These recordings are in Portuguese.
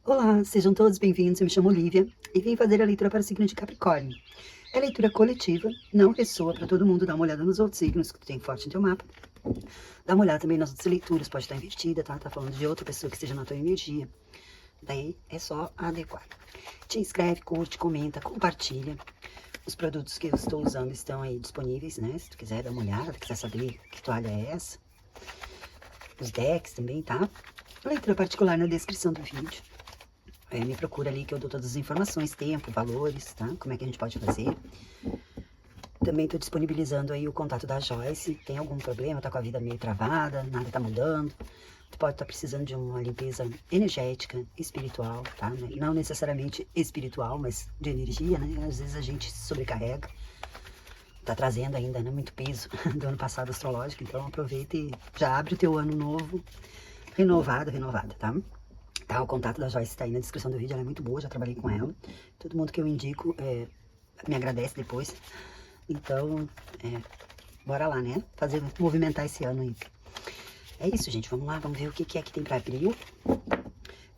Olá, sejam todos bem-vindos. Eu me chamo Olivia e vim fazer a leitura para o signo de Capricórnio. É leitura coletiva, não ressoa para todo mundo. Dá uma olhada nos outros signos que tu tem forte no teu mapa. Dá uma olhada também nas outras leituras, pode estar invertida, tá? Tá falando de outra pessoa que esteja na tua energia. Daí é só adequar. Te inscreve, curte, comenta, compartilha. Os produtos que eu estou usando estão aí disponíveis, né? Se tu quiser dar uma olhada, quiser saber que toalha é essa. Os decks também, tá? Leitura particular na descrição do vídeo. Me procura ali que eu dou todas as informações, tempo, valores, tá? Como é que a gente pode fazer. Também estou disponibilizando aí o contato da Joyce. Tem algum problema, tá com a vida meio travada, nada tá mudando. Tu pode estar precisando de uma limpeza energética, espiritual, tá? Não necessariamente espiritual, mas de energia, né? Às vezes a gente se sobrecarrega. Tá trazendo ainda, né, muito peso do ano passado astrológico. Então aproveita e já abre o teu ano novo, renovada, tá? Tá, o contato da Joyce tá aí na descrição do vídeo, ela é muito boa, já trabalhei com ela. Todo mundo que eu indico me agradece depois. Então, bora lá, né? Movimentar esse ano aí. É isso, gente, vamos lá, vamos ver o que é que tem pra abril.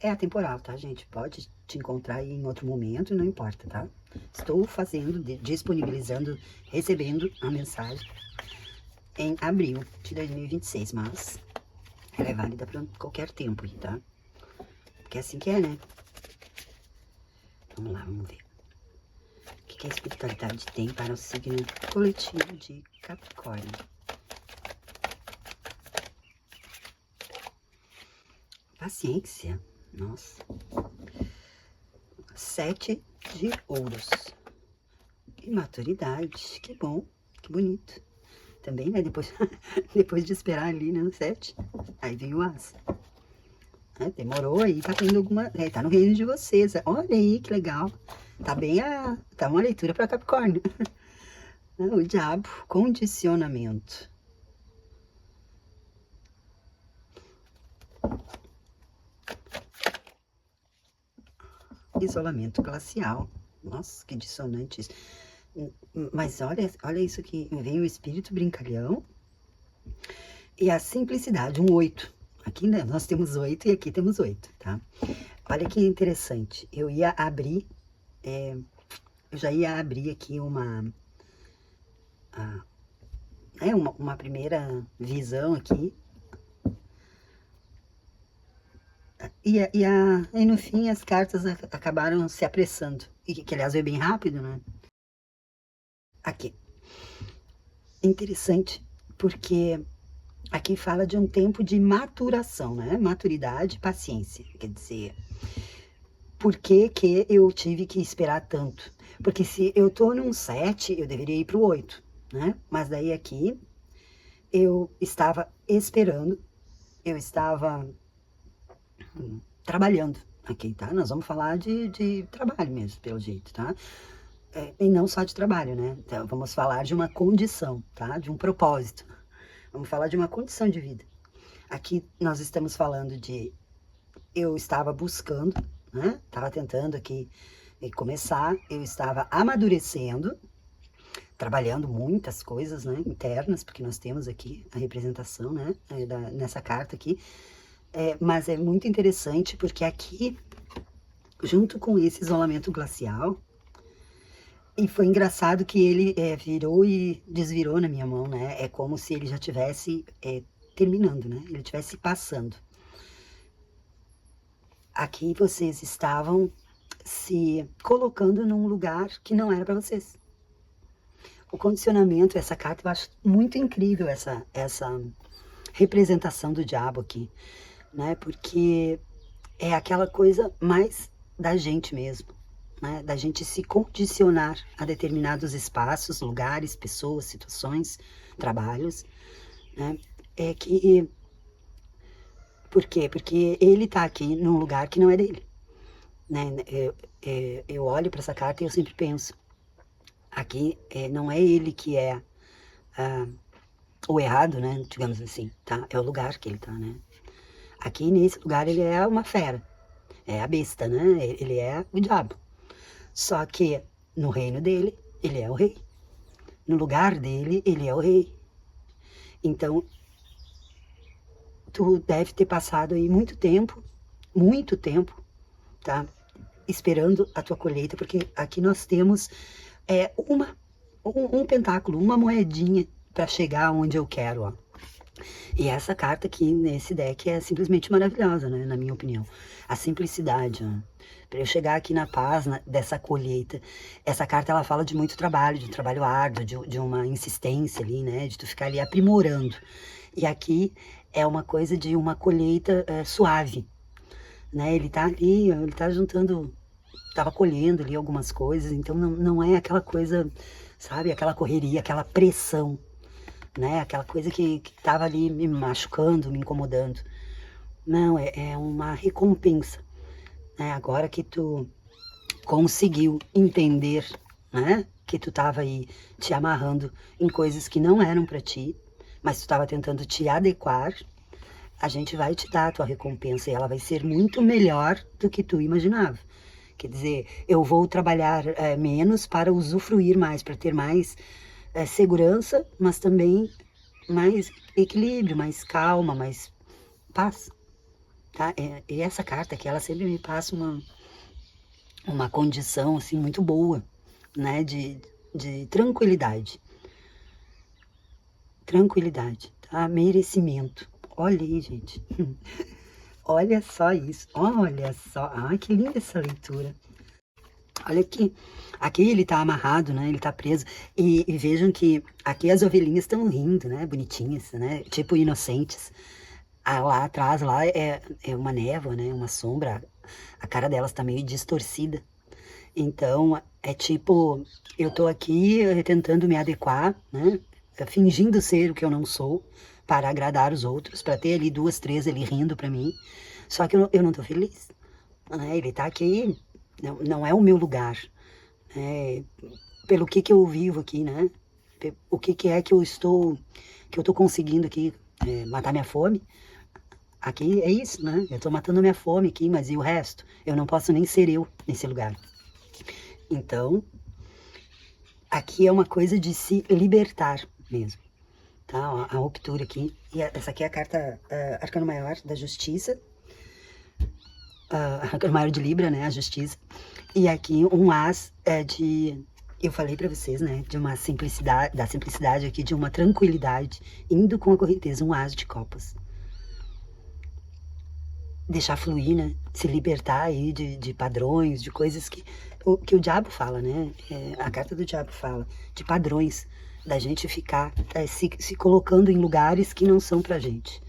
É atemporal, tá, gente? Pode te encontrar aí em outro momento, não importa, tá? Estou fazendo, disponibilizando, recebendo a mensagem em abril de 2026, mas ela é válida pra qualquer tempo aí, tá? Porque é assim que é, né? Vamos lá, vamos ver. O que a espiritualidade tem para o signo coletivo de Capricórnio? Paciência. Nossa. 7 de ouros. E maturidade. Que bom, que bonito. Também, né? Depois de esperar ali, né? No 7. Aí vem o as. Demorou aí, tá tendo alguma... tá no reino de vocês. Olha aí, que legal. Tá bem tá uma leitura para Capricórnio. O diabo, condicionamento. Isolamento glacial. Nossa, que dissonante isso. Mas olha isso aqui. Vem o espírito brincalhão e a simplicidade, um 8. Aqui né, nós temos 8 e aqui temos 8, tá? Olha que interessante. Eu ia abrir... eu já ia abrir aqui uma primeira visão aqui. E no fim as cartas acabaram se apressando. E que aliás veio bem rápido, né? Aqui. Interessante, porque aqui fala de um tempo de maturação, né? Maturidade, paciência. Quer dizer, por que que eu tive que esperar tanto? Porque se eu tô num 7, eu deveria ir pro 8, né? Mas daí aqui eu estava esperando, eu estava trabalhando aqui, tá? Nós vamos falar de trabalho mesmo, pelo jeito, tá? E não só de trabalho, né? Então, vamos falar de uma condição, tá? De um propósito. Vamos falar de uma condição de vida. Aqui nós estamos falando de eu estava buscando, né? Estava tentando aqui começar, eu estava amadurecendo, trabalhando muitas coisas, né? Internas, porque nós temos aqui a representação, né? Nessa carta aqui. Mas é muito interessante porque aqui, junto com esse isolamento glacial, e foi engraçado que ele virou e desvirou na minha mão, né? É como se ele já tivesse terminando, né? Ele tivesse passando. Aqui vocês estavam se colocando num lugar que não era para vocês. O condicionamento, essa carta, eu acho muito incrível essa representação do diabo aqui, né? Porque é aquela coisa mais da gente mesmo, né? Da gente se condicionar a determinados espaços, lugares, pessoas, situações, trabalhos, né? Por quê? Porque ele tá aqui num lugar que não é dele, né? Eu olho para essa carta e eu sempre penso, aqui não é ele que é o errado, né? Digamos assim, tá? É o lugar que ele tá, né? Aqui nesse lugar ele é uma fera, é a besta, né? Ele é o diabo. Só que no reino dele, ele é o rei. No lugar dele, ele é o rei. Então, tu deve ter passado aí muito tempo, tá esperando a tua colheita, porque aqui nós temos um pentáculo, uma moedinha para chegar onde eu quero, ó. E essa carta aqui nesse deck é simplesmente maravilhosa, né, na minha opinião. A simplicidade, ó. Para eu chegar aqui na paz dessa colheita. Essa carta ela fala de muito trabalho, de um trabalho árduo, de uma insistência ali, né, de tu ficar ali aprimorando. E aqui é uma coisa de uma colheita suave, né? Ele tá ali, ele tá juntando, tava colhendo ali algumas coisas, então não é aquela coisa, sabe, aquela correria, aquela pressão, né? Aquela coisa que tava ali me machucando, me incomodando. Não, é uma recompensa, né? Agora que tu conseguiu entender, né? Que tu tava aí te amarrando em coisas que não eram para ti, mas tu tava tentando te adequar, a gente vai te dar a tua recompensa e ela vai ser muito melhor do que tu imaginava. Quer dizer, eu vou trabalhar menos para usufruir mais, para ter mais segurança, mas também mais equilíbrio, mais calma, mais paz. Tá? E essa carta aqui, ela sempre me passa uma condição assim muito boa, né? De tranquilidade. Tranquilidade, tá? Merecimento. Olha aí, gente. Olha só isso. Olha só. Ai, que linda essa leitura. Olha aqui. Aqui ele tá amarrado, né? Ele tá preso. E vejam que aqui as ovelhinhas estão rindo, né? Bonitinhas, né? Tipo inocentes. Ah, lá atrás, lá é uma névoa, né? Uma sombra. A cara delas tá meio distorcida. Então, é tipo, eu tô aqui tentando me adequar, né? Fingindo ser o que eu não sou, para agradar os outros, para ter ali duas, três ali rindo pra mim. Só que eu não tô feliz, né? Ele tá aqui, não é o meu lugar. Pelo que eu vivo aqui, né? O que é que eu tô conseguindo aqui, matar minha fome. Aqui é isso, né? Eu tô matando minha fome aqui, mas e o resto? Eu não posso nem ser eu nesse lugar. Então, aqui é uma coisa de se libertar mesmo, tá? Ó, a ruptura aqui. E essa aqui é a carta Arcano Maior da Justiça. Arcano Maior de Libra, né? A Justiça. E aqui um As de... Eu falei pra vocês, né? De uma simplicidade, da simplicidade aqui, de uma tranquilidade, indo com a correnteza, um As de Copas. Deixar fluir, né? Se libertar aí de padrões, de coisas que o diabo fala, né? A carta do diabo fala de padrões, da gente ficar se colocando em lugares que não são pra gente,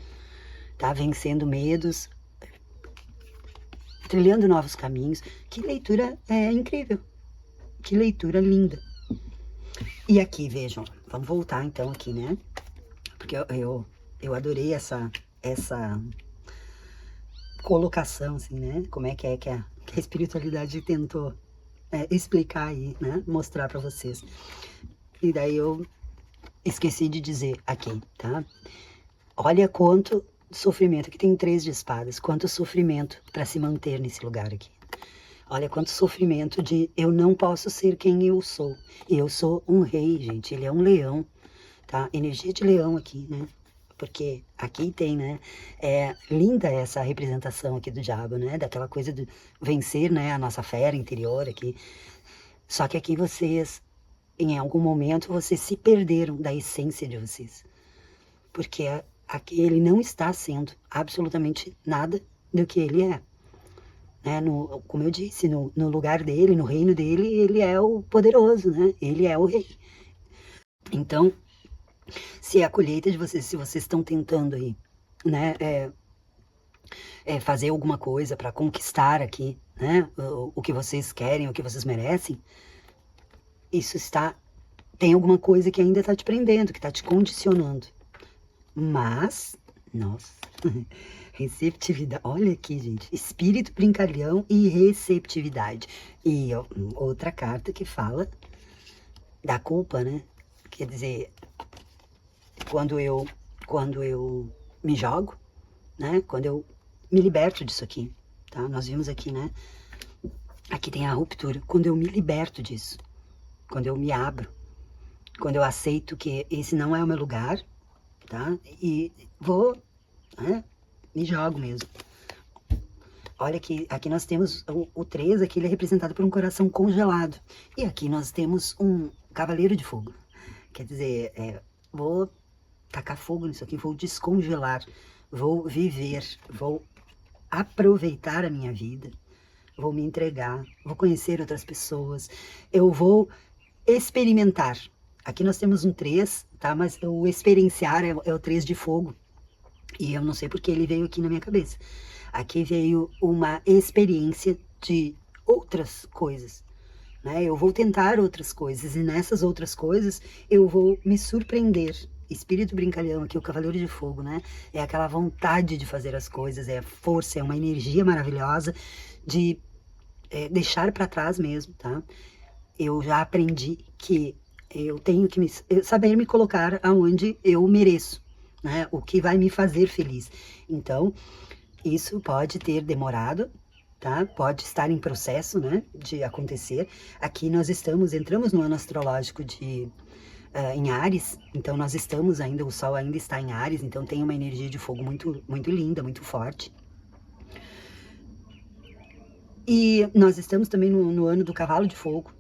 tá? Vencendo medos, trilhando novos caminhos. Que leitura incrível, que leitura linda. E aqui, vejam, vamos voltar então aqui, né? Porque eu adorei essa colocação, assim, né? Como é que a espiritualidade tentou explicar aí, né? Mostrar pra vocês. E daí eu esqueci de dizer aqui, tá? Olha quanto sofrimento, aqui tem 3 de espadas, quanto sofrimento para se manter nesse lugar aqui. Olha quanto sofrimento de eu não posso ser quem eu sou. E eu sou um rei, gente, ele é um leão, tá? Energia de leão aqui, né? Porque aqui tem, né? É linda essa representação aqui do diabo, né? Daquela coisa de vencer, né? A nossa fera interior aqui. Só que aqui vocês, em algum momento, vocês se perderam da essência de vocês. Porque aqui ele não está sendo absolutamente nada do que ele é. Né? Como eu disse, no lugar dele, no reino dele, ele é o poderoso, né? Ele é o rei. Então, se é a colheita de vocês, se vocês estão tentando aí, né, fazer alguma coisa para conquistar aqui, né, o que vocês querem, o que vocês merecem, isso tem alguma coisa que ainda está te prendendo, que está te condicionando. Mas, nossa, receptividade, olha aqui, gente, espírito brincalhão e receptividade. E ó, outra carta que fala da culpa, né, quer dizer, quando eu me jogo, né? Quando eu me liberto disso aqui, tá? Nós vimos aqui, né? Aqui tem a ruptura. Quando eu me liberto disso, quando eu me abro, quando eu aceito que esse não é o meu lugar, tá? E vou, né? Me jogo mesmo. Olha que aqui nós temos o 3, aqui ele é representado por um coração congelado. E aqui nós temos um cavaleiro de fogo. Quer dizer, vou tacar fogo nisso aqui, vou descongelar, vou viver, vou aproveitar a minha vida, vou me entregar, vou conhecer outras pessoas, eu vou experimentar. Aqui nós temos um 3, tá? Mas o experienciar é o 3 de fogo. E eu não sei porque ele veio aqui na minha cabeça. Aqui veio uma experiência de outras coisas, né? Eu vou tentar outras coisas e nessas outras coisas eu vou me surpreender. Espírito brincalhão aqui, o cavaleiro de fogo, né? É aquela vontade de fazer as coisas, é a força, é uma energia maravilhosa de deixar para trás mesmo, tá? Eu já aprendi que eu tenho que saber me colocar aonde eu mereço, né? O que vai me fazer feliz. Então, isso pode ter demorado, tá? Pode estar em processo, né, de acontecer. Aqui nós entramos no ano astrológico em Áries, então nós estamos ainda, o Sol ainda está em Áries, então tem uma energia de fogo muito, muito linda, muito forte. E nós estamos também no ano do cavalo de fogo,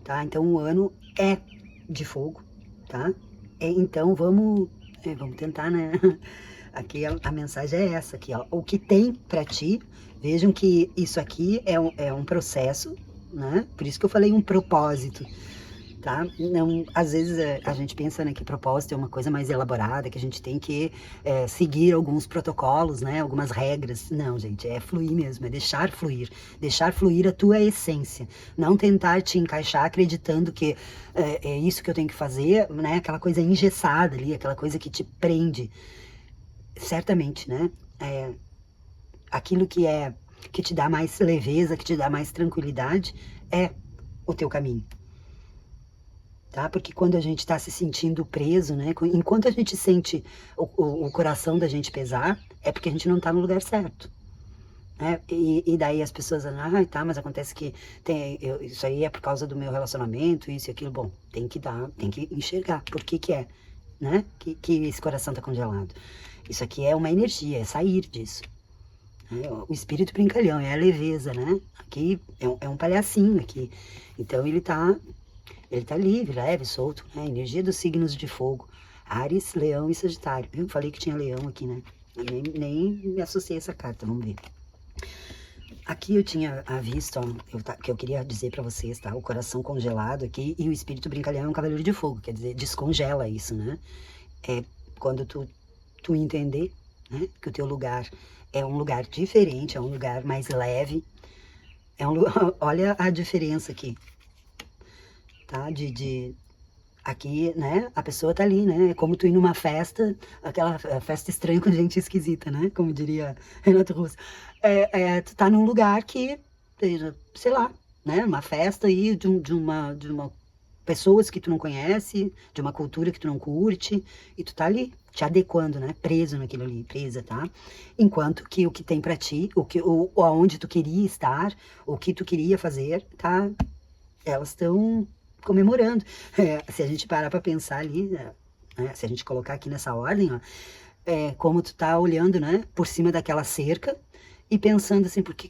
tá? Então o ano é de fogo, tá? Então vamos tentar, né? Aqui a mensagem é essa aqui, ó. O que tem para ti, vejam que isso aqui é um processo, né? Por isso que eu falei um propósito, tá? Não, às vezes a gente pensa, né, que propósito é uma coisa mais elaborada, que a gente tem que seguir alguns protocolos, né? Algumas regras. Não, gente, é fluir mesmo, é deixar fluir a tua essência. Não tentar te encaixar acreditando que é isso que eu tenho que fazer, né? Aquela coisa engessada ali, aquela coisa que te prende. Certamente, né? Aquilo que te dá mais leveza, que te dá mais tranquilidade, é o teu caminho. Tá? Porque quando a gente está se sentindo preso, né? Enquanto a gente sente o coração da gente pesar, é porque a gente não está no lugar certo. Né? E daí as pessoas dizem, tá, mas acontece que isso aí é por causa do meu relacionamento, isso e aquilo. Bom, tem que enxergar por que é, né? Que esse coração está congelado. Isso aqui é uma energia, é sair disso. O espírito brincalhão, é a leveza, né? Aqui é um palhacinho aqui. Então ele tá livre, leve, solto, né? Energia dos signos de fogo. Áries, Leão e Sagitário. Eu falei que tinha Leão aqui, né? Eu nem me associei a essa carta, vamos ver. Aqui eu tinha visto, ó, que eu queria dizer pra vocês, tá? O coração congelado aqui e o espírito brincalhão é um cavaleiro de fogo, quer dizer, descongela isso, né? Quando tu entender, né, que o teu lugar é um lugar diferente, é um lugar mais leve, olha a diferença aqui, tá? Aqui, né, a pessoa tá ali, né, é como tu ir numa festa, aquela festa estranha com gente esquisita, né, como diria Renato Russo. Tu tá num lugar que, sei lá, né, uma festa aí de uma pessoas que tu não conhece, de uma cultura que tu não curte, e tu tá ali, te adequando, né, preso naquilo ali, presa, tá? Enquanto que o que tem pra ti, aonde tu queria estar, o que tu queria fazer, tá? Elas estão comemorando. Se a gente parar pra pensar ali, né, se a gente colocar aqui nessa ordem, ó, como tu tá olhando, né, por cima daquela cerca e pensando assim, o que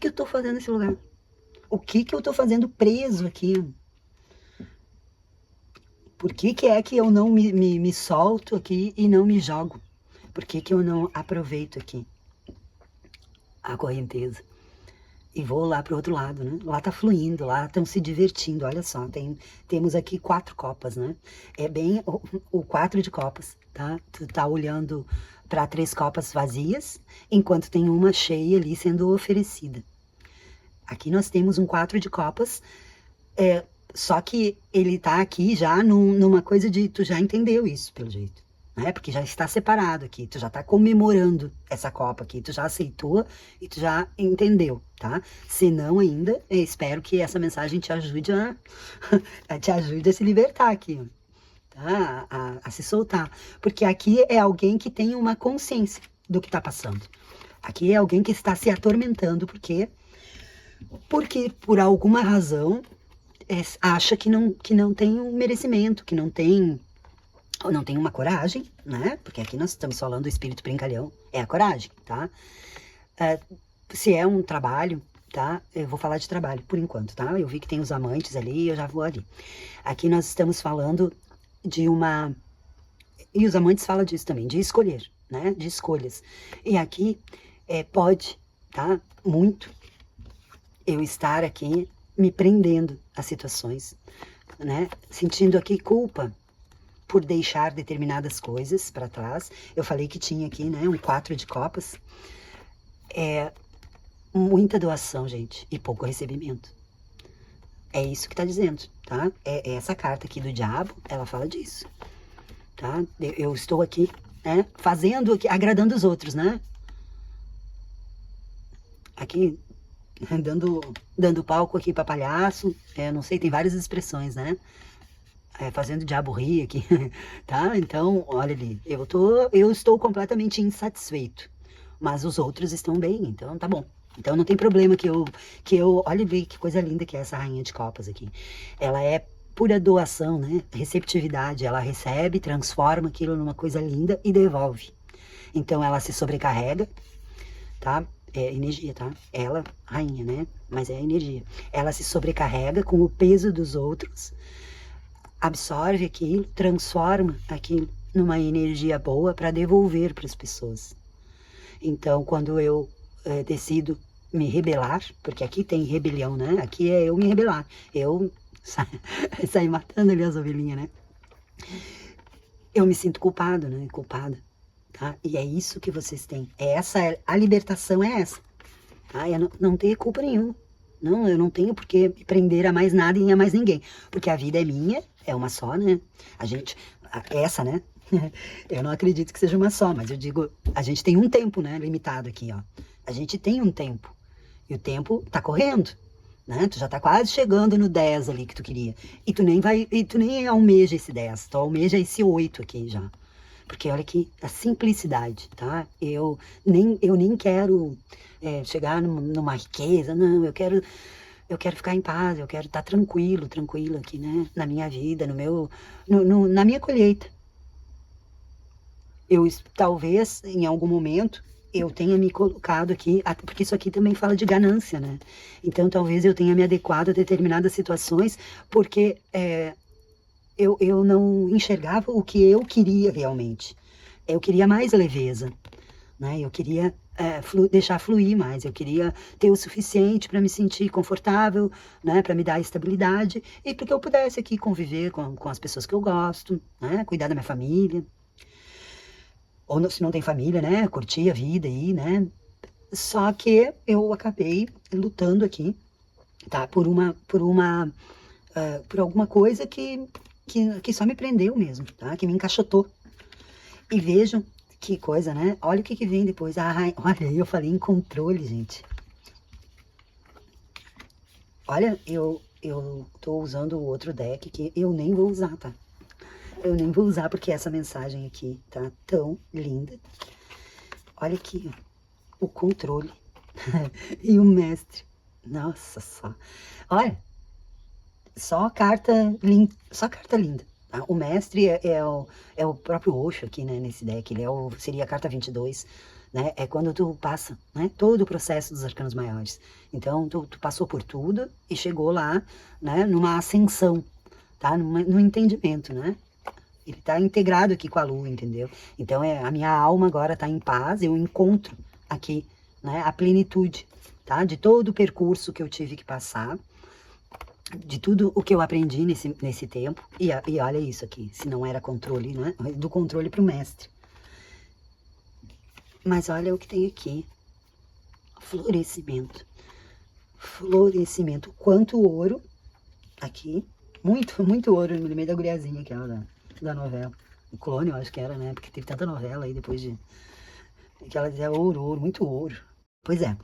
eu tô fazendo nesse lugar? O que eu tô fazendo preso aqui? Por que é que eu não me solto aqui e não me jogo? Por que eu não aproveito aqui a correnteza? E vou lá pro outro lado, né? Lá tá fluindo, lá estão se divertindo. Olha só, temos aqui 4 copas, né? É bem o 4 de copas, tá? Tu tá olhando para 3 copas vazias, enquanto tem uma cheia ali sendo oferecida. Aqui nós temos um 4 de copas, só que ele tá aqui já numa coisa de, tu já entendeu isso, pelo jeito, né? Porque já está separado aqui, tu já tá comemorando essa copa aqui, tu já aceitou e tu já entendeu, tá? Se não ainda, eu espero que essa mensagem te ajude a se libertar aqui, tá? A se soltar. Porque aqui é alguém que tem uma consciência do que tá passando. Aqui é alguém que está se atormentando, porque por alguma razão acha que não tem um merecimento, que não tem uma coragem, né? Porque aqui nós estamos falando do espírito brincalhão, é a coragem, tá? Se é um trabalho, tá? Eu vou falar de trabalho por enquanto, tá? Eu vi que tem os amantes ali, eu já vou ali. Aqui nós estamos falando de uma... E os amantes falam disso também, de escolher, né? De escolhas. E aqui pode, tá? Muito eu estar aqui me prendendo a situações, né? Sentindo aqui culpa por deixar determinadas coisas para trás. Eu falei que tinha aqui, né? Um 4 de copas. Muita doação, gente, e pouco recebimento. É isso que tá dizendo, tá? Essa carta aqui do diabo, ela fala disso, tá? Eu estou aqui, né? Fazendo, agradando os outros, né? Aqui, dando palco aqui para palhaço, não sei, tem várias expressões, né? Fazendo o diabo rir aqui, tá? Então, olha ali, eu estou completamente insatisfeito, mas os outros estão bem, então tá bom. Então não tem problema que eu, olha ali que coisa linda que é essa rainha de copas aqui. Ela é pura doação, né? Receptividade, ela recebe, transforma aquilo numa coisa linda e devolve. Então ela se sobrecarrega, tá? É energia, tá? Ela, rainha, né? Mas é energia. Ela se sobrecarrega com o peso dos outros, absorve aquilo, transforma aquilo numa energia boa para devolver para as pessoas. Então, quando eu decido me rebelar, porque aqui tem rebelião, né? Aqui é eu me rebelar. Eu sair matando ali as ovelhinhas, né? Eu me sinto culpado, né? Culpada, tá? E é isso que vocês têm. A libertação é essa, tá? Eu não tenho culpa nenhuma. Não, eu não tenho por que me prender a mais nada e a mais ninguém. Porque a vida é minha, é uma só, né? Essa, né? Eu não acredito que seja uma só, mas eu digo, a gente tem um tempo, né? Limitado aqui, ó. A gente tem um tempo. E o tempo tá correndo, né? Tu já tá quase chegando no 10 ali que tu queria. E tu nem almeja esse 10, tu almeja esse 8 aqui já. Porque olha aqui, a simplicidade, tá? Eu nem quero chegar numa riqueza, não, eu quero ficar em paz, eu quero estar tranquilo aqui, né? Na minha vida, na minha colheita. Talvez, em algum momento, eu tenha me colocado aqui, porque isso aqui também fala de ganância, né? Então, talvez eu tenha me adequado a determinadas situações, porque eu não enxergava o que eu queria realmente. Eu queria mais leveza, né? Eu queria deixar fluir mais, eu queria ter o suficiente para me sentir confortável, né? Para me dar estabilidade e para que eu pudesse aqui conviver com as pessoas que eu gosto, né? Cuidar da minha família. Ou se não tem família, né? Curtir a vida aí, né? Só que eu acabei lutando aqui, tá? Por alguma coisa que só me prendeu mesmo, tá? Que me encaixotou. E vejam que coisa, né? Olha o que vem depois. Olha, eu falei em controle, gente. Olha, eu tô usando o outro deck que eu nem vou usar, tá? Eu nem vou usar porque essa mensagem aqui tá tão linda. Olha aqui, ó, o controle e o mestre. Nossa, só. Olha, só carta linda. Tá? O mestre é o próprio Osho aqui, né, nesse deck. Ele seria a carta 22, né? É quando tu passa, né, todo o processo dos arcanos maiores. Então, tu passou por tudo e chegou lá, né, numa ascensão, tá? No entendimento, né? Ele tá integrado aqui com a lua, entendeu? Então, a minha alma agora tá em paz, eu encontro aqui, né, a plenitude, tá? De todo o percurso que eu tive que passar, de tudo o que eu aprendi nesse tempo. E olha isso aqui, se não era controle, né? Do controle pro mestre. Mas olha o que tem aqui. Florescimento. Florescimento. Quanto ouro aqui. Muito, muito ouro. Me lembrei da guriazinha aquela da novela. O Clone, eu acho que era, né? Porque teve tanta novela aí depois de... que ela dizia ouro, muito ouro. Pois é.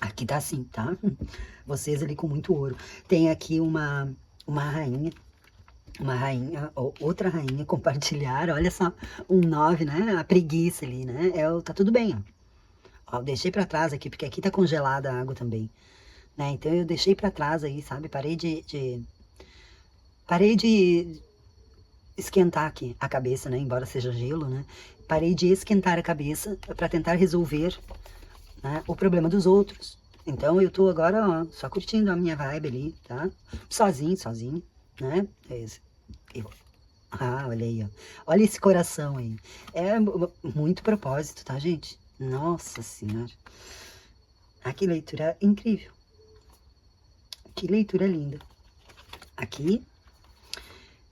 Aqui tá assim, tá? Vocês ali com muito ouro. Tem aqui uma rainha. Outra rainha, compartilhar. Olha só, um 9, né? A preguiça ali, né? Tá tudo bem, ó. Eu deixei pra trás aqui, porque aqui tá congelada a água também, né? Então eu deixei pra trás aí, sabe? Parei de esquentar aqui a cabeça, né? Embora seja gelo, né? Parei de esquentar a cabeça pra tentar resolver, né, o problema dos outros. Então eu tô agora, ó, só curtindo a minha vibe ali, tá? Sozinho, né? Eu, olha aí, ó. Olha esse coração aí. É muito propósito, tá, gente? Nossa Senhora. Ah, que leitura incrível. Que leitura linda. Aqui,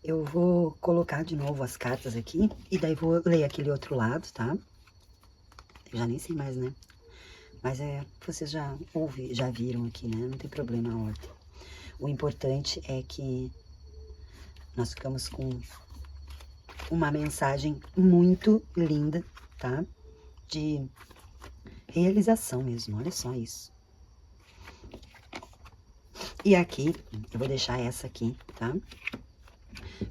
eu vou colocar de novo as cartas aqui, e daí vou ler aquele outro lado, tá? Eu já nem sei mais, né? Mas vocês já viram aqui, né? Não tem problema a ordem. O importante é que nós ficamos com uma mensagem muito linda, tá? De realização mesmo, olha só isso. E aqui, eu vou deixar essa aqui, tá?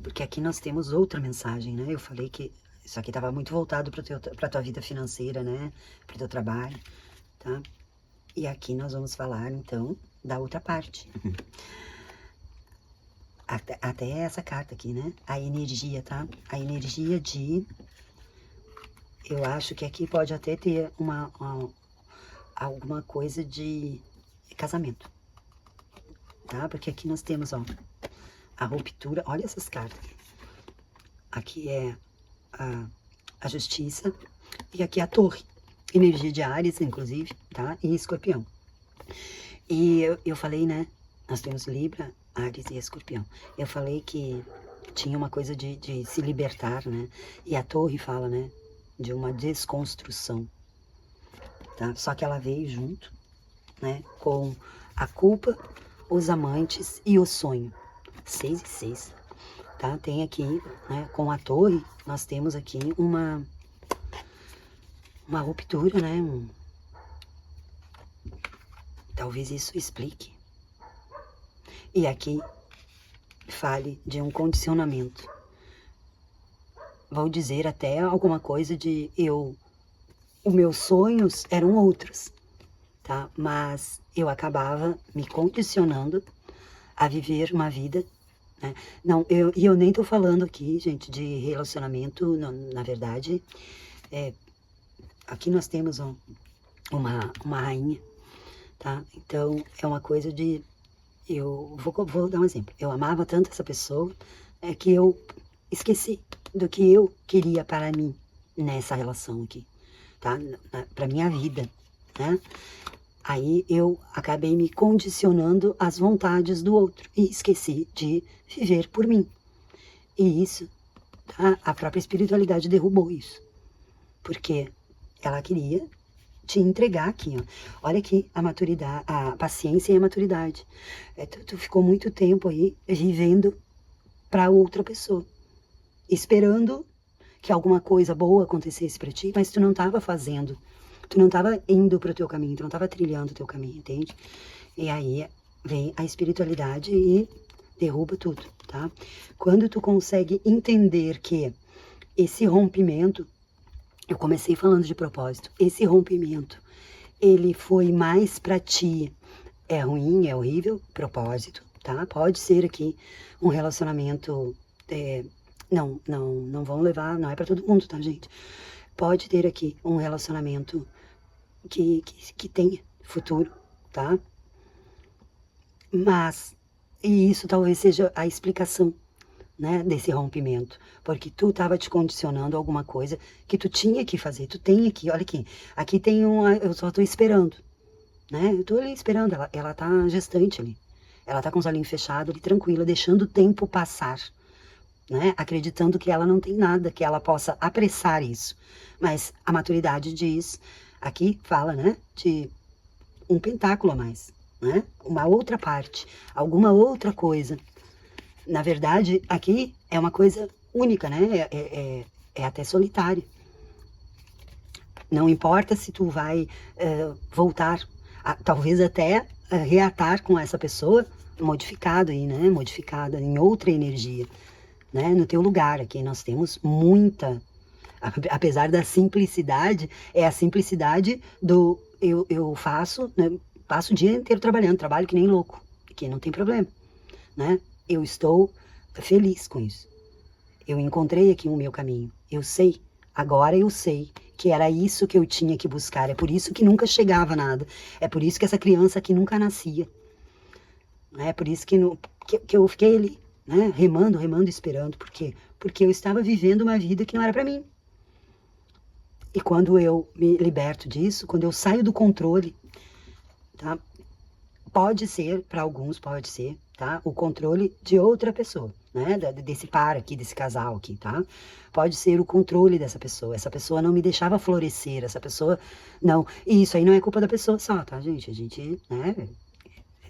Porque aqui nós temos outra mensagem, né? Eu falei que isso aqui estava muito voltado para tua vida financeira, né? Para o teu trabalho, tá? E aqui nós vamos falar, então, da outra parte. Até essa carta aqui, né? A energia, tá? A energia de... Eu acho que aqui pode até ter alguma coisa de casamento, tá? Porque aqui nós temos, ó, a ruptura. Olha essas cartas. Aqui é a justiça e aqui é a torre. Energia de Áries, inclusive, tá? E Escorpião. E eu falei, né? Nós temos Libra, Áries e Escorpião. Eu falei que tinha uma coisa de se libertar, né? E a torre fala, né? De uma desconstrução, tá? Só que ela veio junto, né? Com a culpa, os amantes e o sonho. 6 e 6, tá? Tem aqui, né? Com a torre, nós temos aqui uma ruptura, né? Talvez isso explique. E aqui fale de um condicionamento. Vou dizer até alguma coisa de os meus sonhos eram outros, tá? Mas eu acabava me condicionando a viver uma vida, né? Não, eu nem tô falando aqui, gente, de relacionamento, não, na verdade, aqui nós temos uma rainha, tá? Então, é uma coisa de... Eu vou dar um exemplo. Eu amava tanto essa pessoa, que eu esqueci do que eu queria para mim nessa relação aqui, tá? Para minha vida, né? Aí eu acabei me condicionando às vontades do outro e esqueci de viver por mim. E isso, tá? A própria espiritualidade derrubou isso. Porque ela queria te entregar aqui, ó. Olha aqui a maturidade, a paciência e a maturidade. Tu ficou muito tempo aí vivendo para outra pessoa, esperando que alguma coisa boa acontecesse para ti, mas tu não estava fazendo, tu não estava indo para o teu caminho, tu não estava trilhando o teu caminho, entende? E aí vem a espiritualidade e derruba tudo, tá? Quando tu consegue entender que esse rompimento, eu comecei falando de propósito, esse rompimento, ele foi mais para ti, é ruim, é horrível, propósito, tá? Pode ser aqui um relacionamento, não vão levar, não é para todo mundo, tá, gente? Pode ter aqui um relacionamento que tenha futuro, tá? Mas, e isso talvez seja a explicação, né, desse rompimento, porque tu estava te condicionando a alguma coisa que tu tinha que fazer, tu tem aqui, olha aqui tem eu só tô esperando, né, eu tô ali esperando, ela tá gestante ali, ela tá com os olhinhos fechados ali, tranquila, deixando o tempo passar, né, acreditando que ela não tem nada, que ela possa apressar isso, mas a maturidade diz, aqui fala, né, de um pentáculo a mais, né, uma outra parte, alguma outra coisa. Na verdade, aqui é uma coisa única, né? É até solitária. Não importa se tu vai voltar, talvez até reatar com essa pessoa modificado aí, né? Modificada em outra energia, né? No teu lugar aqui nós temos muita, apesar da simplicidade, é a simplicidade do eu faço, né? Passo o dia inteiro trabalhando, trabalho que nem louco, que não tem problema, né? Eu estou feliz com isso. Eu encontrei aqui o meu caminho. Eu sei Agora eu sei que era isso que eu tinha que buscar. É por isso que nunca chegava nada. É por isso que essa criança aqui nunca nascia. É por isso que eu fiquei ali, né? Remando, remando, esperando. Por quê? Porque eu estava vivendo uma vida que não era para mim. E quando eu me liberto disso, quando eu saio do controle, tá? Pode ser, para alguns pode ser, tá? O controle de outra pessoa, né? Desse par aqui, desse casal aqui, tá? Pode ser o controle dessa pessoa. Essa pessoa não me deixava florescer, essa pessoa não. E isso aí não é culpa da pessoa só, tá, gente? A gente, né?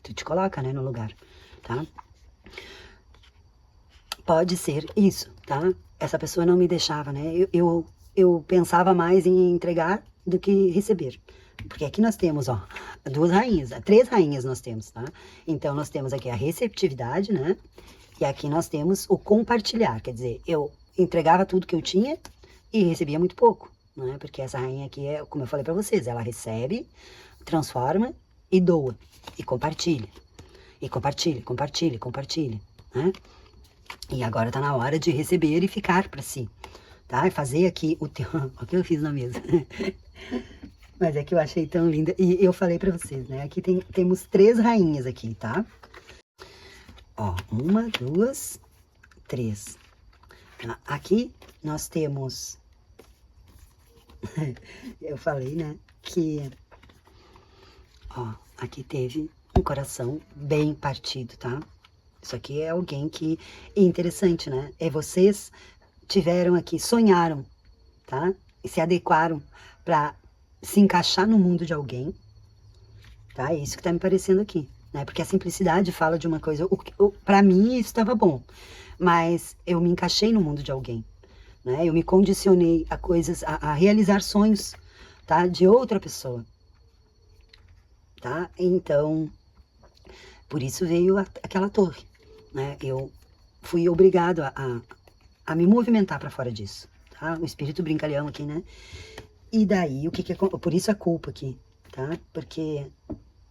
Tu te coloca, né, no lugar, tá? Pode ser isso, tá? Essa pessoa não me deixava, né? Eu pensava mais em entregar do que receber. Porque aqui nós temos, ó, 2 rainhas, 3 rainhas nós temos, tá? Então nós temos aqui a receptividade, né? E aqui nós temos o compartilhar, quer dizer, eu entregava tudo que eu tinha e recebia muito pouco, né? Porque essa rainha aqui é, como eu falei pra vocês, ela recebe, transforma e doa. E compartilha. E compartilha, compartilha, compartilha, né? E agora tá na hora de receber e ficar para si, tá? E fazer aqui o teu... o que eu fiz na mesa. Mas é que eu achei tão linda. E eu falei para vocês, né? Aqui temos 3 rainhas aqui, tá? Ó, 1, 2, 3. Tá? Aqui nós temos... eu falei, né? Que... ó, aqui teve um coração bem partido, tá? Isso aqui é alguém que é interessante, né? É vocês tiveram aqui, sonharam, tá? E se adequaram para se encaixar no mundo de alguém, tá? É isso que tá me parecendo aqui, né? Porque a simplicidade fala de uma coisa, para mim isso estava bom, mas eu me encaixei no mundo de alguém, né? Eu me condicionei a coisas, a realizar sonhos, tá? De outra pessoa, tá? Então, por isso veio aquela torre, né? Eu fui obrigado a me movimentar para fora disso, tá? O espírito brincalhão aqui, né? E daí, por isso a culpa aqui, tá? Porque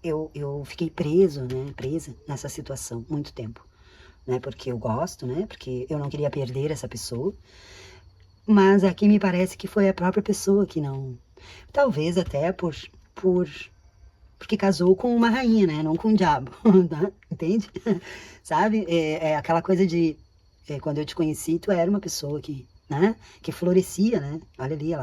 eu fiquei preso, né? Presa nessa situação muito tempo, né? Porque eu gosto, né? Porque eu não queria perder essa pessoa. Mas aqui me parece que foi a própria pessoa que não... talvez até porque casou com uma rainha, né? Não com um diabo, tá? Entende? Sabe? É aquela coisa de... quando eu te conheci, tu era uma pessoa que, né? Que florescia, né? Olha ali.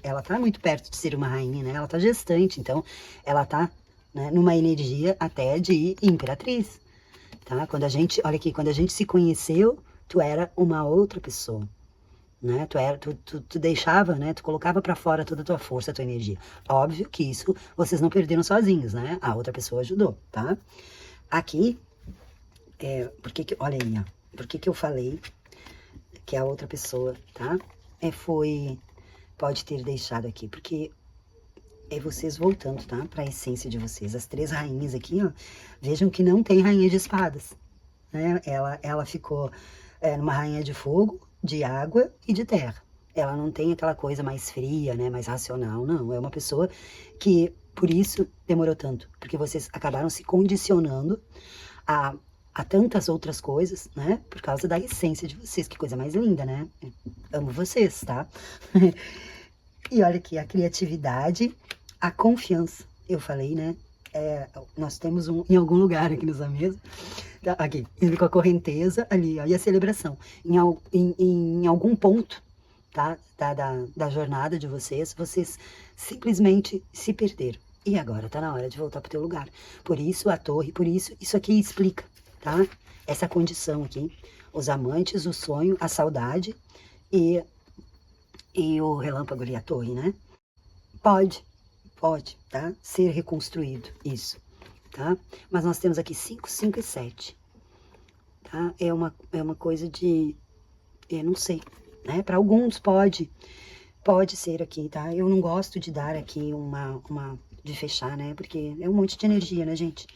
Ela tá muito perto de ser uma rainha, né? Ela tá gestante, então ela tá, né, numa energia até de imperatriz, tá? Olha aqui, quando a gente se conheceu, tu era uma outra pessoa, né? Tu deixava, né? Tu colocava pra fora toda a tua força, a tua energia. Óbvio que isso vocês não perderam sozinhos, né? A outra pessoa ajudou, tá? Aqui, olha aí, ó. Por que eu falei que a outra pessoa, tá? Pode ter deixado aqui, porque é vocês voltando, tá? Pra essência de vocês. As 3 rainhas aqui, ó. Vejam que não tem rainha de espadas, né? Ela ficou numa rainha de fogo, de água e de terra. Ela não tem aquela coisa mais fria, né? Mais racional, não. É uma pessoa que, por isso, demorou tanto. Porque vocês acabaram se condicionando a tantas outras coisas, né? Por causa da essência de vocês. Que coisa mais linda, né? Amo vocês, tá? E olha aqui, a criatividade, a confiança. Eu falei, né? Nós temos em algum lugar aqui nessa mesa. Aqui, com a correnteza ali, ó, e a celebração. Em algum ponto, tá? Da jornada de vocês simplesmente se perderam. E agora tá na hora de voltar pro teu lugar. Por isso a torre, por isso aqui explica, tá? Essa condição aqui. Os amantes, o sonho, a saudade e o relâmpago ali, a torre, né? Pode, tá? Ser reconstruído, isso, tá? Mas nós temos aqui 5, 5 e 7, tá? É uma coisa de, eu não sei, né? Para alguns pode ser aqui, tá? Eu não gosto de dar aqui de fechar, né? Porque é um monte de energia, né, gente?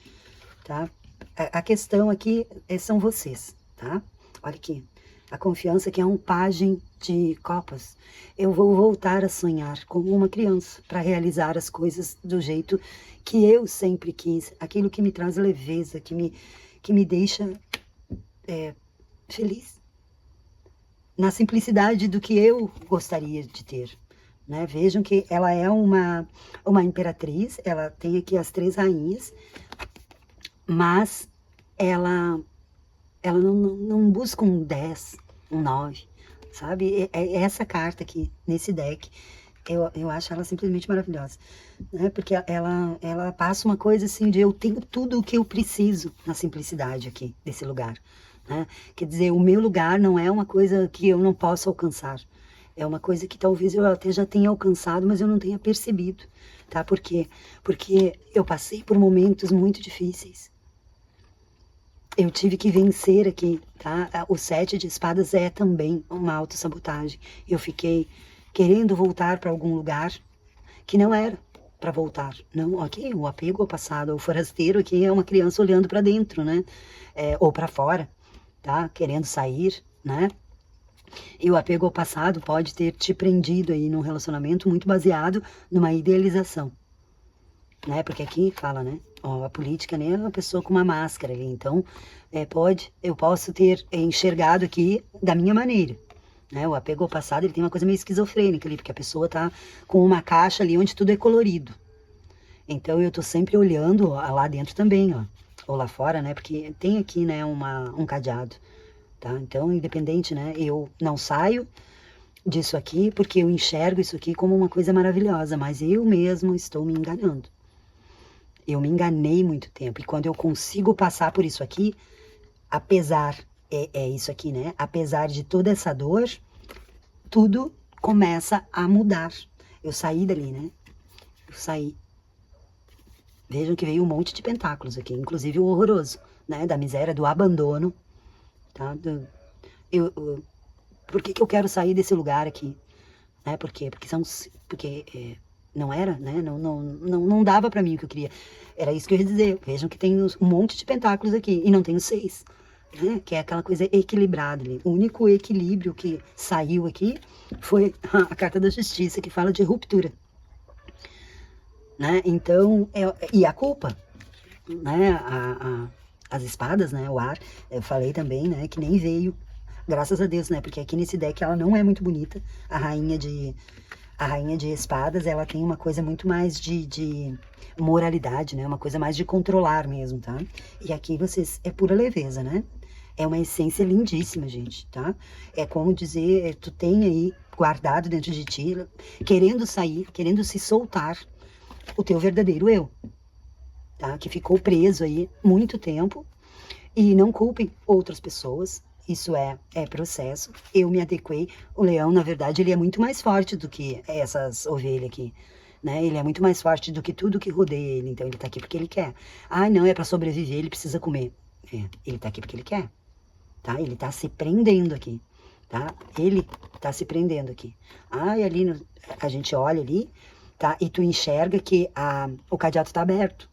Tá? A questão aqui são vocês, tá? Olha aqui, a confiança que é um pajem de copas. Eu vou voltar a sonhar como uma criança para realizar as coisas do jeito que eu sempre quis, aquilo que me traz leveza, que me deixa feliz. na simplicidade do que eu gostaria de ter, né? Vejam que ela é uma imperatriz, ela tem aqui as 3 rainhas, mas ela não busca um 10, um 9, sabe? É essa carta aqui, nesse deck, eu acho ela simplesmente maravilhosa, né? Porque ela passa uma coisa assim de eu tenho tudo o que eu preciso na simplicidade aqui, desse lugar, né? Quer dizer, o meu lugar não é uma coisa que eu não posso alcançar, é uma coisa que talvez eu até já tenha alcançado, mas eu não tenha percebido, tá? Por quê? Porque eu passei por momentos muito difíceis. Eu tive que vencer aqui, tá? O 7 de espadas é também uma autossabotagem. Eu fiquei querendo voltar para algum lugar que não era para voltar. Não, ok, o apego ao passado, o forasteiro aqui é uma criança olhando para dentro, né? Ou para fora, tá? Querendo sair, né? E o apego ao passado pode ter te prendido aí num relacionamento muito baseado numa idealização, né? Porque aqui fala, né? Ó, a política, né? É uma pessoa com uma máscara ali. Então, eu posso ter enxergado aqui da minha maneira, né? O apego ao passado, ele tem uma coisa meio esquizofrênica ali, porque a pessoa tá com uma caixa ali onde tudo é colorido. Então, eu tô sempre olhando ó, lá dentro também, ó. Ou lá fora, né? Porque tem aqui, né, um cadeado, tá? Então, independente, né? Eu não saio disso aqui porque eu enxergo isso aqui como uma coisa maravilhosa, mas eu mesmo estou me enganando. Eu me enganei muito tempo. E quando eu consigo passar por isso aqui, apesar, é isso aqui, né? Apesar de toda essa dor, tudo começa a mudar. Eu saí dali, né? Eu saí. Vejam que veio um monte de pentáculos aqui, inclusive o horroroso, né? Da miséria, do abandono, tá? Por que que eu quero sair desse lugar aqui? Né? Por quê? Porque não era, né? Não dava pra mim o que eu queria. Era isso que eu ia dizer. Vejam que tem um monte de pentáculos aqui e não tenho 6. Né? Que é aquela coisa equilibrada ali. O único equilíbrio que saiu aqui foi a carta da justiça, que fala de ruptura. Né? Então, e a culpa, né? As espadas, né? O ar, eu falei também, né? Que nem veio, graças a Deus, né? Porque aqui nesse deck ela não é muito bonita. A rainha de espadas, ela tem uma coisa muito mais de moralidade, né? Uma coisa mais de controlar mesmo, tá? E aqui vocês, é pura leveza, né? É uma essência lindíssima, gente, tá? É como dizer, tu tem aí guardado dentro de ti, querendo sair, querendo se soltar, o teu verdadeiro eu, tá? Que ficou preso aí muito tempo. E não culpem outras pessoas, isso é processo. Eu me adequei. O leão, na verdade, ele é muito mais forte do que essas ovelhas aqui, né? Ele é muito mais forte do que tudo que rodeia ele. Então ele tá aqui porque ele quer. Ah, não, é para sobreviver, ele precisa comer. Ele tá aqui porque ele quer, tá? Ele tá se prendendo aqui, tá? Ele tá se prendendo aqui. Ah, e ali a gente olha ali, tá? E tu enxerga que o cadeado tá aberto.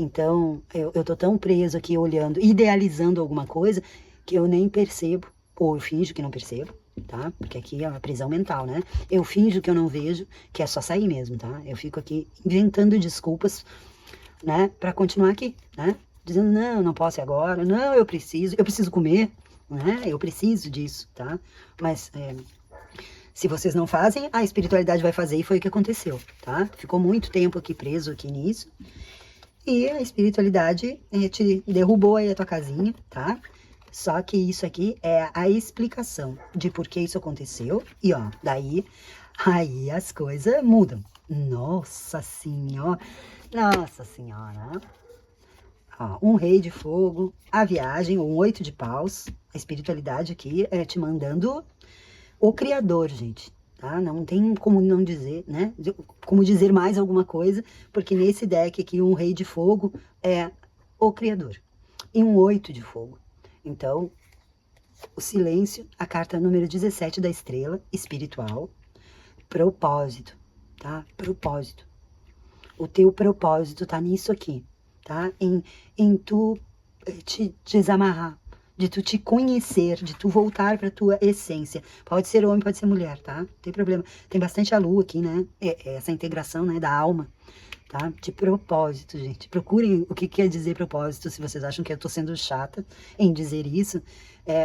Então, eu tô tão preso aqui olhando, idealizando alguma coisa, que eu nem percebo, ou eu finjo que não percebo, tá? Porque aqui é uma prisão mental, né? Eu finjo que eu não vejo, que é só sair mesmo, tá? Eu fico aqui inventando desculpas, né? Pra continuar aqui, né? Dizendo, não, não posso ir agora, não, eu preciso comer, né? Eu preciso disso, tá? Mas, se vocês não fazem, a espiritualidade vai fazer, e foi o que aconteceu, tá? Ficou muito tempo aqui preso aqui nisso, e a espiritualidade te derrubou aí a tua casinha, tá? Só que isso aqui é a explicação de por que isso aconteceu. E ó, daí, aí as coisas mudam. Nossa Senhora! Nossa Senhora! Ó, um rei de fogo, a viagem, um 8 de paus. A espiritualidade aqui é te mandando o Criador, gente. Tá? Não tem como não dizer, né? Como dizer mais alguma coisa, porque nesse deck aqui, um rei de fogo é o Criador. E um 8 de fogo. Então, o silêncio, a carta número 17 da estrela espiritual. Propósito, tá? Propósito. O teu propósito tá nisso aqui, tá? Em tu te desamarrar, de tu te conhecer, de tu voltar pra tua essência. Pode ser homem, pode ser mulher, tá? Não tem problema. Tem bastante a lua aqui, né? Essa integração, né, da alma, tá? De propósito, gente. Procurem o que quer dizer propósito, se vocês acham que eu tô sendo chata em dizer isso.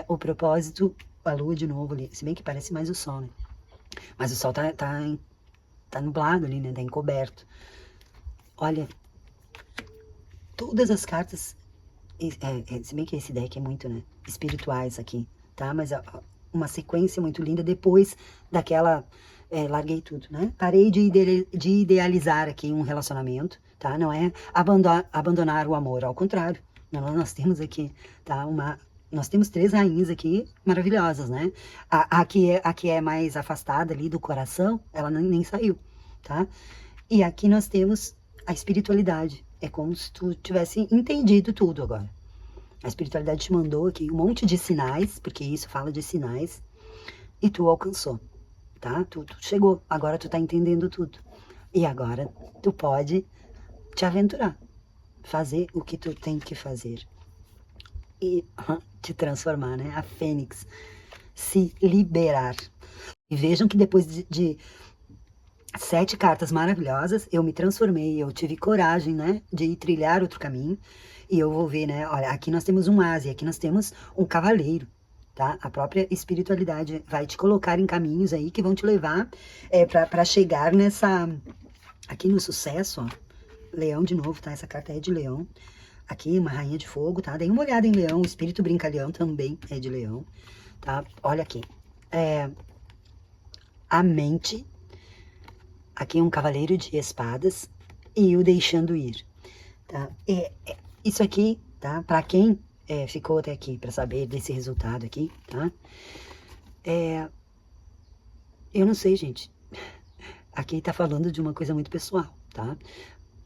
O propósito a lua de novo ali, se bem que parece mais o sol, né? Mas o sol tá nublado ali, né? Tá encoberto. Olha, todas as cartas, se bem que esse deck é muito, né? Espirituais aqui, tá? Mas uma sequência muito linda depois daquela... larguei tudo, né? Parei de idealizar aqui um relacionamento, tá? Não é abandonar o amor, ao contrário. Nós temos aqui, tá? Nós temos 3 rainhas aqui maravilhosas, né? A que é mais afastada ali do coração, ela nem saiu, tá? E aqui nós temos a espiritualidade. É como se tu tivesse entendido tudo agora. A espiritualidade te mandou aqui um monte de sinais, porque isso fala de sinais, e tu alcançou, tá? Tu chegou, agora tu tá entendendo tudo. E agora tu pode te aventurar, fazer o que tu tem que fazer. E te transformar, né? A Fênix. Se liberar. E vejam que depois de 7 cartas maravilhosas, eu me transformei, eu tive coragem, né, de trilhar outro caminho, e eu vou ver, né, olha, aqui nós temos um ase, aqui nós temos um cavaleiro, tá? A própria espiritualidade vai te colocar em caminhos aí que vão te levar para chegar aqui no sucesso, ó, leão de novo, tá? Essa carta é de leão, aqui uma rainha de fogo, tá? Dê uma olhada em leão, o espírito brincalhão também é de leão, tá? Olha aqui, a mente... Aqui um cavaleiro de espadas e o deixando ir, tá? Isso aqui, tá? Para quem ficou até aqui para saber desse resultado aqui, tá? Eu não sei, gente. Aqui tá falando de uma coisa muito pessoal, tá?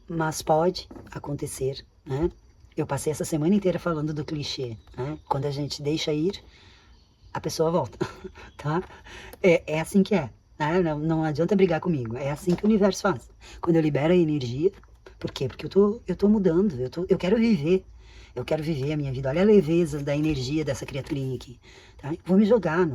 Mas pode acontecer, né? Eu passei essa semana inteira falando do clichê, né? Quando a gente deixa ir, a pessoa volta, tá? É assim que é. Não adianta brigar comigo, é assim que o universo faz. Quando eu libero a energia, por quê? Porque eu tô mudando, eu quero viver a minha vida. Olha a leveza da energia dessa criaturinha aqui, tá? Vou me jogar,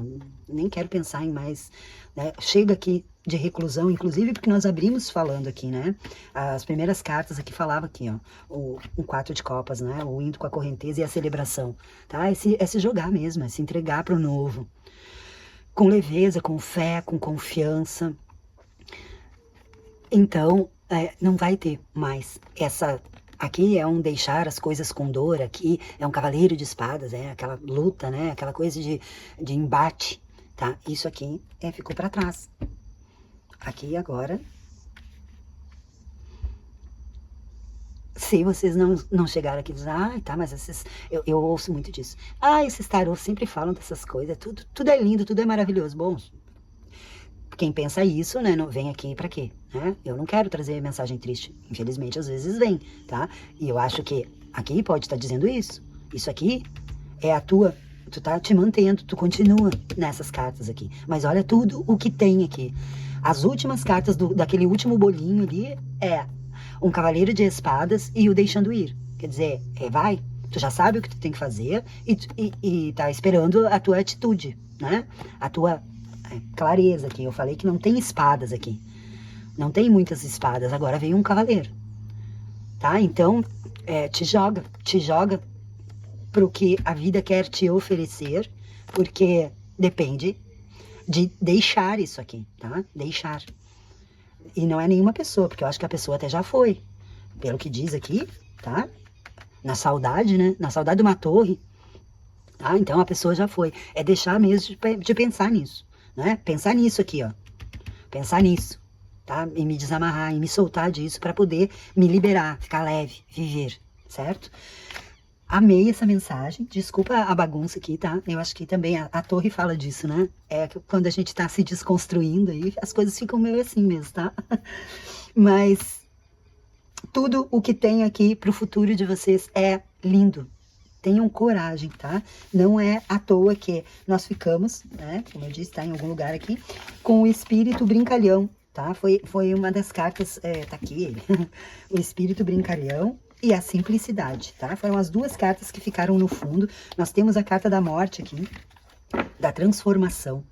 nem quero pensar em mais, né? Chega aqui de reclusão, inclusive porque nós abrimos falando aqui, né? As primeiras cartas aqui falava aqui, ó, um 4 de copas, né? O indo com a correnteza e a celebração, tá? É se jogar mesmo, é se entregar para o novo. Com leveza, com fé, com confiança. Então, não vai ter mais essa... Aqui é um deixar as coisas com dor, aqui é um cavaleiro de espadas, aquela luta, né? Aquela coisa de embate, tá? Isso aqui ficou para trás. Aqui agora... Se vocês não chegaram aqui e dizem, tá, mas eu ouço muito disso. Esses tarôs sempre falam dessas coisas, tudo é lindo, tudo é maravilhoso. Bom, quem pensa isso, né, não vem aqui pra quê? Né? Eu não quero trazer mensagem triste, infelizmente às vezes vem, tá? E eu acho que aqui pode estar dizendo isso. Isso aqui é tu tá te mantendo, tu continua nessas cartas aqui. Mas olha tudo o que tem aqui. As últimas cartas daquele último bolinho ali um cavaleiro de espadas e o deixando ir. Quer dizer, vai, tu já sabe o que tu tem que fazer e tá esperando a tua atitude, né? A tua clareza aqui. Eu falei que não tem espadas aqui. Não tem muitas espadas. Agora veio um cavaleiro, tá? Então, te joga pro que a vida quer te oferecer, porque depende de deixar isso aqui, tá? Deixar. E não é nenhuma pessoa, porque eu acho que a pessoa até já foi, pelo que diz aqui, tá? Na saudade, né? Na saudade de uma torre, tá? Então a pessoa já foi. É deixar mesmo de pensar nisso, né? Pensar nisso aqui, ó. Pensar nisso, tá? E me desamarrar, e me soltar disso para poder me liberar, ficar leve, viver, certo? Amei essa mensagem, desculpa a bagunça aqui, tá? Eu acho que também a torre fala disso, né? Que quando a gente tá se desconstruindo aí, as coisas ficam meio assim mesmo, tá? Mas tudo o que tem aqui pro futuro de vocês é lindo. Tenham coragem, tá? Não é à toa que nós ficamos, né? Como eu disse, tá em algum lugar aqui, com o espírito brincalhão, tá? Foi uma das cartas, tá aqui ele, o espírito brincalhão. E a simplicidade, tá? Foram as 2 cartas que ficaram no fundo. Nós temos a carta da morte aqui, da transformação.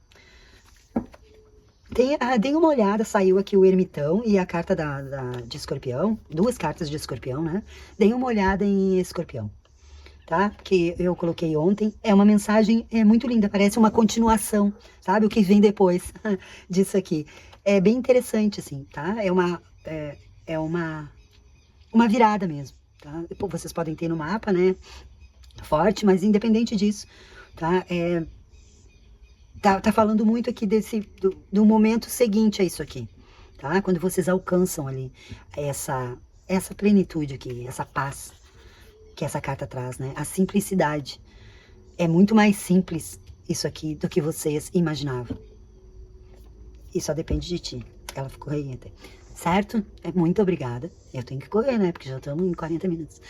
Deem uma olhada, saiu aqui o ermitão e a carta de escorpião. 2 cartas de escorpião, né? Deem uma olhada em escorpião, tá? Que eu coloquei ontem. É uma mensagem muito linda, parece uma continuação, sabe? O que vem depois disso aqui. É bem interessante, assim, tá? É uma virada mesmo, tá? Depois vocês podem ter no mapa, né? Forte, mas independente disso, tá? Tá falando muito aqui do momento seguinte a isso aqui, tá? Quando vocês alcançam ali essa plenitude aqui, essa paz que essa carta traz, né? A simplicidade. É muito mais simples isso aqui do que vocês imaginavam. E só depende de ti. Ela ficou aí até. Certo? Muito obrigada. Eu tenho que correr, né? Porque já estamos em 40 minutos.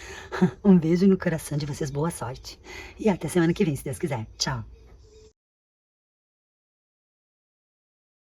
Um beijo no coração de vocês. Boa sorte. E até semana que vem, se Deus quiser. Tchau.